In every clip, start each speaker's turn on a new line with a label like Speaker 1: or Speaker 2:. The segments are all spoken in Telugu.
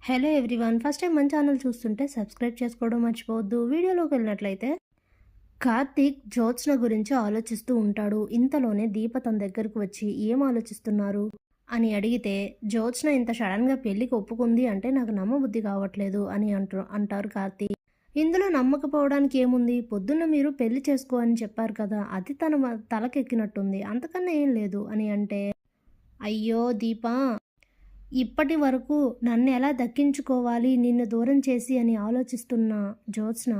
Speaker 1: హలో ఎవ్రీవన్, ఫస్ట్ టైం మన ఛానల్ చూస్తుంటే సబ్స్క్రైబ్ చేసుకోవడం మర్చిపోవద్దు. వీడియోలోకి వెళ్ళినట్లయితే కార్తీక్ జ్యోత్స్న గురించి ఆలోచిస్తూ ఉంటాడు. ఇంతలోనే దీప తన దగ్గరకు వచ్చి ఏం ఆలోచిస్తున్నారు అని అడిగితే, జ్యోత్స్న ఇంత సడన్గా పెళ్ళికి ఒప్పుకుంది అంటే నాకు నమ్మబుద్ధి కావట్లేదు అని అంటారు కార్తీక్. ఇందులో నమ్మకపోవడానికి ఏముంది, పొద్దున్న మీరు పెళ్లి చేసుకో అని చెప్పారు కదా, అది తన తలకెక్కినట్టుంది, అంతకన్నా ఏం లేదు అని అంటే, అయ్యో దీపా, ఇప్పటి వరకు నన్ను ఎలా దక్కించుకోవాలి నిన్ను దూరం చేసి అని ఆలోచిస్తున్న జ్యోత్స్న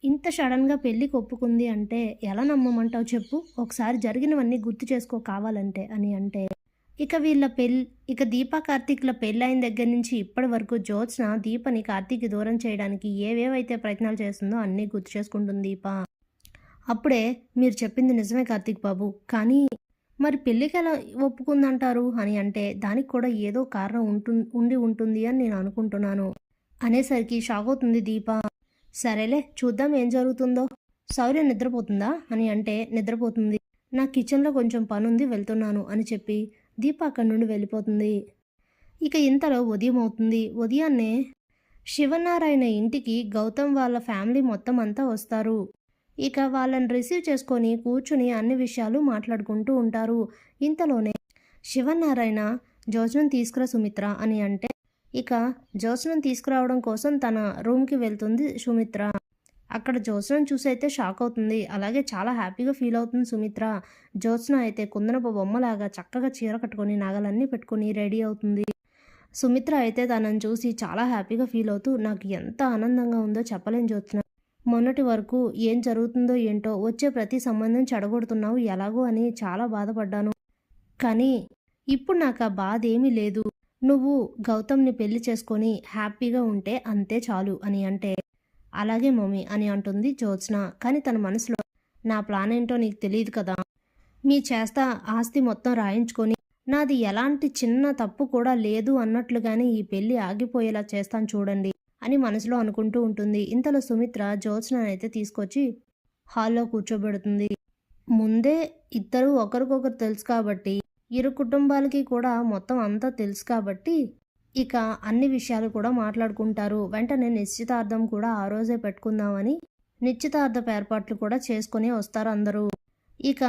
Speaker 1: ఇంత సడన్గా పెళ్ళికి ఒప్పుకుంది అంటే ఎలా నమ్మమంటావు చెప్పు, ఒకసారి జరిగినవన్నీ గుర్తు చేసుకో కావాలంటే అని అంటే, ఇక దీపా కార్తీక్ల పెళ్ళైన దగ్గర నుంచి ఇప్పటి వరకు జ్యోత్స్న దీపని కార్తీక్కి దూరం చేయడానికి ఏవేవైతే ప్రయత్నాలు చేస్తుందో అన్నీ గుర్తు చేసుకుంటుంది దీప. అప్పుడే మీరు చెప్పింది నిజమే కార్తీక్ బాబు, కానీ మరి పెళ్ళికి ఎలా ఒప్పుకుందంటారు అని అంటే, దానికి కూడా ఏదో కారణం ఉండి ఉంటుంది అని నేను అనుకుంటున్నాను అనేసరికి షాక్ అవుతుంది దీప. సరేలే చూద్దాం ఏం జరుగుతుందో. శౌర్య నిద్రపోతుందా అని అంటే, నిద్రపోతుంది, నా కిచెన్లో కొంచెం పనుంది వెళ్తున్నాను అని చెప్పి దీప అక్కడి నుండి వెళ్ళిపోతుంది. ఇక ఇంతలో ఉదయం అవుతుంది. ఉదయాన్నే శివనారాయణ ఇంటికి గౌతమ్ వాళ్ళ ఫ్యామిలీ మొత్తం అంతా వస్తారు. ఇక వాళ్ళని రిసీవ్ చేసుకొని కూర్చుని అన్ని విషయాలు మాట్లాడుకుంటూ ఉంటారు. ఇంతలోనే శివనారాయణ జ్యోత్స్నను తీసుకురా సుమిత్ర అని అంటే, ఇక జ్యోత్స్నను తీసుకురావడం కోసం తన రూమ్కి వెళ్తుంది సుమిత్ర. అక్కడ జ్యోత్స్నను చూసి అయితే షాక్ అవుతుంది, అలాగే చాలా హ్యాపీగా ఫీల్ అవుతుంది సుమిత్ర. జ్యోత్స్న అయితే కుందనపు బొమ్మలాగా చక్కగా చీర కట్టుకొని నగలన్నీ పెట్టుకొని రెడీ అవుతుంది. సుమిత్ర అయితే తనని చూసి చాలా హ్యాపీగా ఫీల్ అవుతూ, నాకు ఎంత ఆనందంగా ఉందో చెప్పలేని జ్యోత్స్న, మొన్నటి వరకు ఏం జరుగుతుందో ఏంటో, వచ్చే ప్రతి సంబంధం చెడగొడుతున్నావు ఎలాగో అని చాలా బాధపడ్డాను, కానీ ఇప్పుడు నాకు ఆ బాధ ఏమీ లేదు, నువ్వు గౌతమ్ని పెళ్లి చేసుకొని హ్యాపీగా ఉంటే అంతే చాలు అని అంటే, అలాగే మమ్మీ అని అంటుంది జ్యోత్స్న. కానీ తన మనసులో, నా ప్లాన్ ఏంటో నీకు తెలియదు కదా, మీ చేస్తా ఆస్తి మొత్తం రాయించుకొని నాది ఎలాంటి చిన్న తప్పు కూడా లేదు అన్నట్లుగానే ఈ పెళ్ళి ఆగిపోయేలా చేస్తాను చూడండి అని మనసులో అనుకుంటూ ఉంటుంది. ఇంతలో సుమిత్ర జ్యోత్స్ననైతే తీసుకొచ్చి హాల్లో కూర్చోబెడుతుంది. ముందే ఇద్దరు ఒకరికొకరు తెలుసు కాబట్టి, ఇరు కుటుంబాలకి కూడా మొత్తం అంతా తెలుసు కాబట్టి, ఇక అన్ని విషయాలు కూడా మాట్లాడుకుంటారు. వెంటనే నిశ్చితార్థం కూడా ఆ రోజే పెట్టుకుందామని నిశ్చితార్థపు ఏర్పాట్లు కూడా చేసుకుని వస్తారు అందరూ. ఇక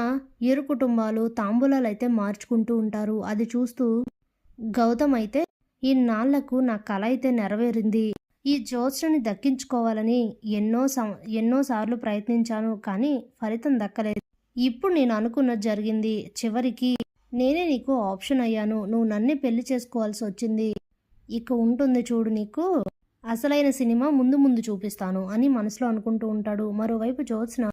Speaker 1: ఇరు కుటుంబాలు తాంబూలాలు అయితే మార్చుకుంటూ ఉంటారు. అది చూస్తూ గౌతమ్ అయితే, ఇన్నాళ్లకు నా కల అయితే నెరవేరింది, ఈ జ్యోత్స్నని దక్కించుకోవాలని ఎన్నోసార్లు ప్రయత్నించాను, కానీ ఫలితం దక్కలేదు, ఇప్పుడు నేను అనుకున్నది జరిగింది, చివరికి నేనే నీకు ఆప్షన్ అయ్యాను, నువ్వు నన్నే పెళ్లి చేసుకోవాల్సి వచ్చింది, ఇక ఉంటుంది చూడు నీకు అసలైన సినిమా ముందు ముందు చూపిస్తాను అని మనసులో అనుకుంటూ ఉంటాడు. మరోవైపు జ్యోత్స్న,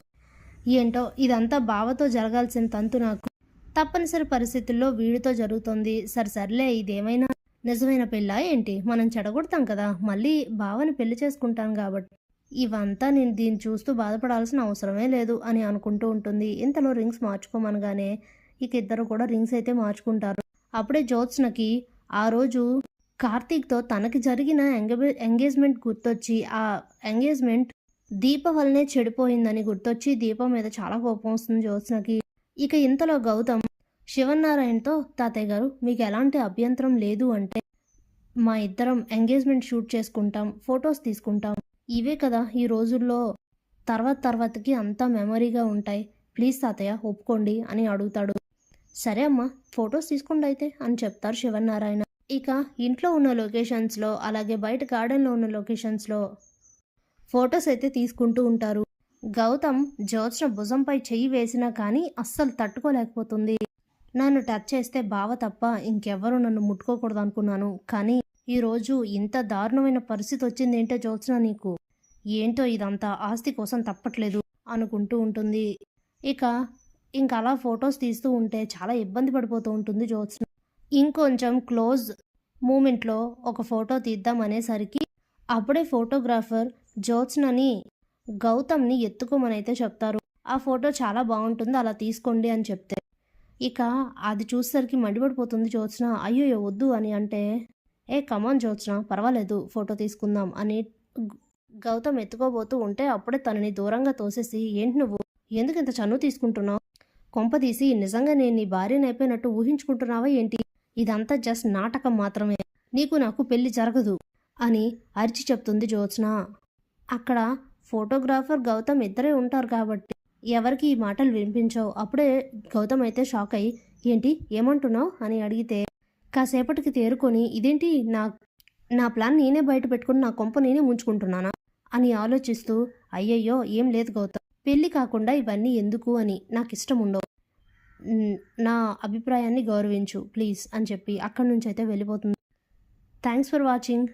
Speaker 1: ఏంటో ఇదంతా బావతో జరగాల్సిన తంతు, నాకు తప్పనిసరి పరిస్థితుల్లో వీడితో జరుగుతుంది, సర్లే ఇదేమైనా నిజమైన పెళ్ళా ఏంటి, మనం చెడగొడతాం కదా, మళ్ళీ బావని పెళ్లి చేసుకుంటాను కాబట్టి ఇవంతా నేను దీన్ని చూస్తూ బాధపడాల్సిన అవసరమే లేదు అని అనుకుంటూ ఉంటుంది. ఇంతలో రింగ్స్ మార్చుకోమనగానే ఇక ఇద్దరు కూడా రింగ్స్ అయితే మార్చుకుంటారు. అప్పుడే జ్యోత్స్నకి ఆ రోజు కార్తీక్తో తనకి జరిగిన ఎంగేజ్మెంట్ గుర్తొచ్చి, ఆ ఎంగేజ్మెంట్ దీప వల్లనే చెడిపోయిందని గుర్తొచ్చి దీప మీద చాలా కోపం వస్తుంది జ్యోత్స్నకి. ఇక ఇంతలో గౌతమ్ శివనారాయణతో, తాతయ్య గారు మీకు ఎలాంటి అభ్యంతరం లేదు అంటే మా ఇద్దరం ఎంగేజ్మెంట్ షూట్ చేసుకుంటాం, ఫొటోస్ తీసుకుంటాం, ఇవే కదా ఈ రోజుల్లో తర్వాతకి అంతా మెమరీగా ఉంటాయి, ప్లీజ్ తాతయ్య ఒప్పుకోండి అని అడుగుతాడు. సరే అమ్మా ఫొటోస్ తీసుకోండి అయితే అని చెప్తారు శివనారాయణ. ఇక ఇంట్లో ఉన్న లొకేషన్స్లో అలాగే బయట గార్డెన్లో ఉన్న లొకేషన్స్లో ఫొటోస్ అయితే తీసుకుంటూ ఉంటారు. గౌతమ్ జ్యోత్స్న భుజంపై చెయ్యి వేసినా కానీ అస్సలు తట్టుకోలేకపోతుంది. నన్ను టచ్ చేస్తే బావ తప్ప ఇంకెవ్వరూ నన్ను ముట్టుకోకూడదు అనుకున్నాను, కానీ ఈరోజు ఇంత దారుణమైన పరిస్థితి వచ్చింది ఏంటో జ్యోత్స్న నీకు, ఏంటో ఇదంతా ఆస్తి కోసం తప్పట్లేదు అనుకుంటూ ఉంటుంది. ఇంకా అలా ఫొటోస్ తీస్తూ ఉంటే చాలా ఇబ్బంది పడిపోతూ ఉంటుంది జ్యోత్స్న. ఇంకొంచెం క్లోజ్ మూమెంట్లో ఒక ఫోటో తీద్దాం అనేసరికి అప్పుడే ఫోటోగ్రాఫర్ జ్యోత్స్నని గౌతమ్ని ఎత్తుకోమని అయితే చెప్తారు. ఆ ఫోటో చాలా బాగుంటుంది అలా తీసుకోండి అని చెప్తే, ఇక అది చూసేసరికి మండిపడిపోతుంది జ్యోత్స్న. అయ్యో వద్దు అని అంటే, కమాన్ జ్యోత్స్న పర్వాలేదు ఫోటో తీసుకుందాం అని గౌతమ్ ఎత్తుకోబోతూ ఉంటే అప్పుడే తనని దూరంగా తోసేసి, ఏంటి నువ్వు ఎందుకు ఇంత చనువు తీసుకుంటున్నావు, కొంపదీసి నిజంగా నేను నీ భార్యని అయిపోయినట్టు ఊహించుకుంటున్నావా ఏంటి, ఇదంతా జస్ట్ నాటకం మాత్రమే, నీకు నాకు పెళ్లి జరగదు అని అరిచి చెప్తుంది జ్యోత్స్న. అక్కడ ఫోటోగ్రాఫర్ గౌతమ్ ఇద్దరే ఉంటారు కాబట్టి ఎవరికి ఈ మాటలు వినిపించవు. అప్పుడే గౌతమ్ అయితే షాక్ అయ్యి ఏంటి ఏమంటున్నావు అని అడిగితే కాసేపటికి తేరుకొని ఇదేంటి నా నా ప్లాన్ నేనే బయట పెట్టుకుని నా కొంప నేనే ముంచుకుంటున్నానా అని ఆలోచిస్తూ అయ్యయ్యో ఏం లేదు గౌతమ్, పెళ్ళి కాకుండా ఇవన్నీ ఎందుకు అని నాకు ఇష్టం ఉండవు, నా అభిప్రాయాన్ని గౌరవించు ప్లీజ్ అని చెప్పి అక్కడి నుంచి అయితే వెళ్ళిపోతుంది. Thanks for watching.